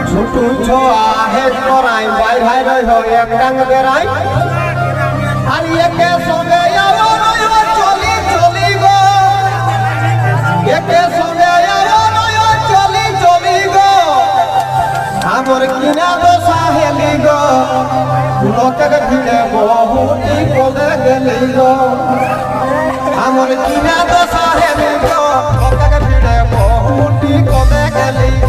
ছুটু ছোয়া হেড করাই ভাই ভাই রই এক ডাং বেড়াই আর একে সঙ্গে চলি চলি গো একে সঙ্গে চলি চলি গো আমার কিনা দশা হেলি গো লোকের ভিড়ে বহুটি বলে গেলি গো আমার কিনা দশা হেলি গো লোকের ভিড়ে বহুটি বলে গেলি